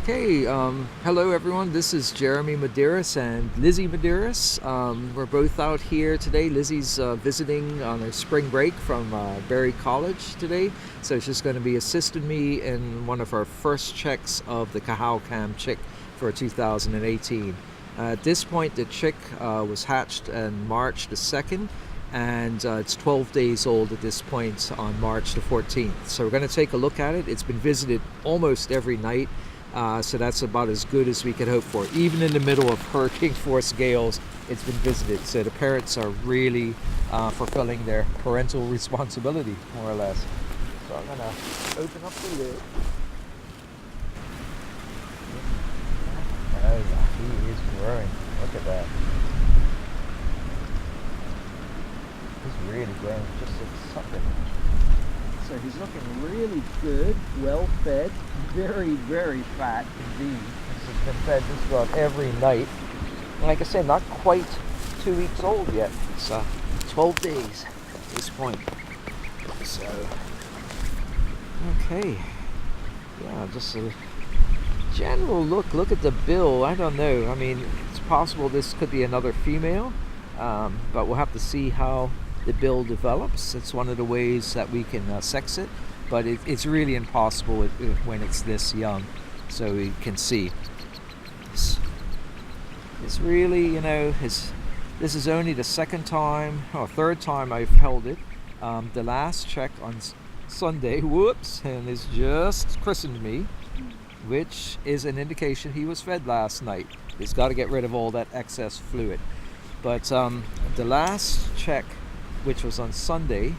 Okay, hello everyone. This is Jeremy Medeiros and Lizzie Medeiros. We're both out here today. Lizzie's visiting on her spring break from Berry College today, so she's going to be assisting me in one of our first checks of the Cahao Cam chick for 2018. At this point, the chick was hatched on March the 2nd, and it's 12 days old at this point on March the 14th. So we're going to take a look at it. It's been visited almost every night. So that's about as good as we could hope for. Even in the middle of hurricane force gales, it's been visited. So the parents are really fulfilling their parental responsibility, more or less. So I'm gonna open up the lid. Oh yeah, he is growing. Look at that. He's really growing. Just something. So he's looking really good, well fed, very, very fat indeed. This has been fed just about every night. And like I said, not quite 2 weeks old yet. It's 12 days at this point. So, okay. Yeah, just a general look. Look at the bill. I don't know. I mean, it's possible this could be another female, but we'll have to see how the bill develops. It's one of the ways that we can sex it, but it's really impossible when it's this young. So we can see it's really, this is only the second time or third time I've held it. The last check on Sunday, whoops, and it's just christened me, which is an indication he was fed last night. He's got to get rid of all that excess fluid. But the last check, which was on Sunday,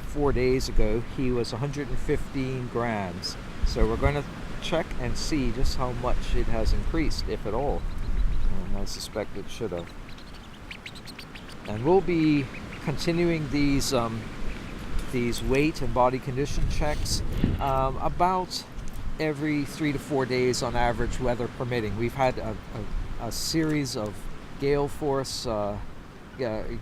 4 days ago, he was 115 grams. So we're going to check and see just how much it has increased, if at all. And I suspect it should have. And we'll be continuing these weight and body condition checks about every 3 to 4 days on average, weather permitting. We've had a series of gale force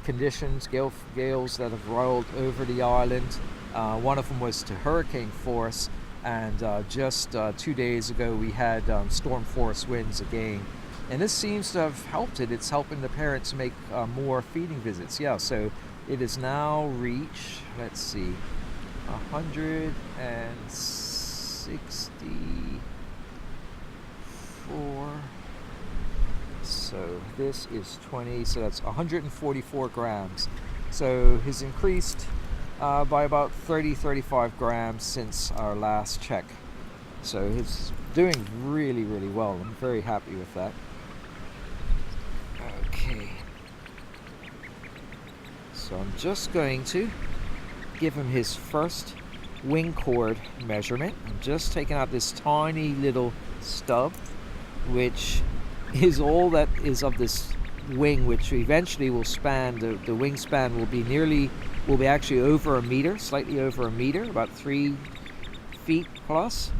conditions, gales that have rolled over the island. One of them was to hurricane force, and just 2 days ago we had storm force winds again. And this seems to have helped it. It's helping the parents make more feeding visits. Yeah, so it has now reached, let's see, 164. So this is 20, so that's 144 grams. So he's increased by about 35 grams since our last check. So he's doing really, really well. I'm very happy with that. Okay. So I'm just going to give him his first wing cord measurement. I'm just taking out this tiny little stub, which is all that is of this wing, which eventually will span, the wingspan will be actually over a meter, slightly over a meter, about 3 feet plus.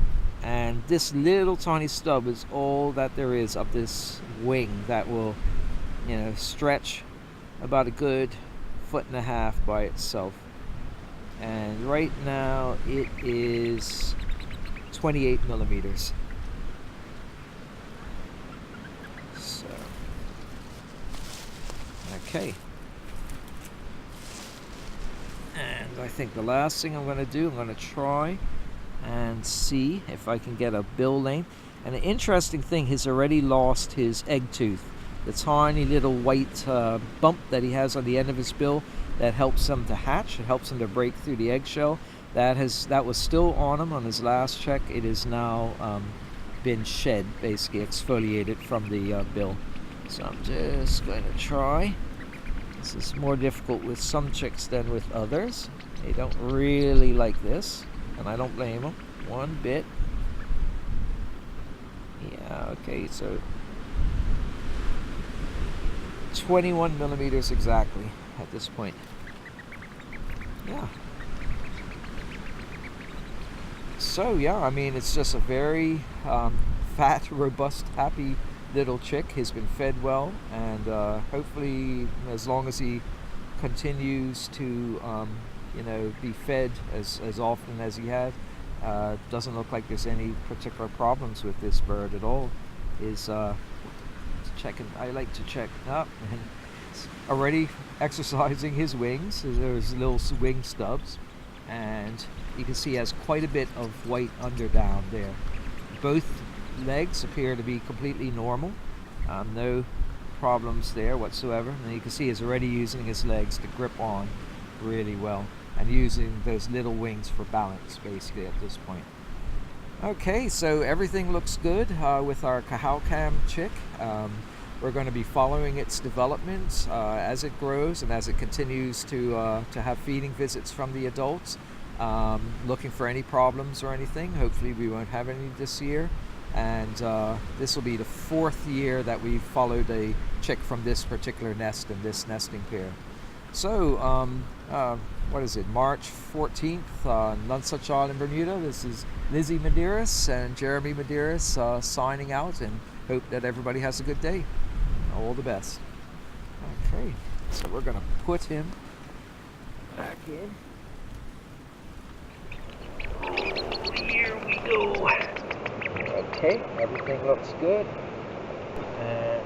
And this little tiny stub is all that there is of this wing that will, stretch about a good 1.5 feet by itself. And right now it is 28 millimeters. Okay, and I think the last thing I'm going to do, I'm going to try and see if I can get a bill length. And the interesting thing, he's already lost his egg tooth, the tiny little white bump that he has on the end of his bill that helps him to hatch. It helps him to break through the eggshell. That was still on him on his last check. It is now been shed, basically exfoliated from the bill. So I'm just going to try. This is more difficult with some chicks than with others. They don't really like this, and I don't blame them one bit. Yeah, okay, so 21 millimeters exactly at this point. Yeah. So yeah, I mean, it's just a very fat, robust, happy little chick. He's been fed well, and hopefully, as long as he continues to be fed as often as he had, Doesn't look like there's any particular problems with this bird at all. Is checking. I like to check up, and it's already exercising his wings. There's little wing stubs, and you can see he has quite a bit of white underdown there. Both legs appear to be completely normal. No problems there whatsoever. And you can see he's already using his legs to grip on really well, and using those little wings for balance basically at this point. Okay, so everything looks good with our Cajalcam chick. We're going to be following its development as it grows and as it continues to have feeding visits from the adults, looking for any problems or anything. Hopefully we won't have any this year. And this will be the 4th year that we've followed a chick from this particular nest and this nesting pair. So, what is it, March 14th, Nonsuch Island, Bermuda. This is Lizzie Medeiros and Jeremy Medeiros signing out, and hope that everybody has a good day. All the best. Okay, so we're going to put him back in. Here we go. Okay, everything looks good. And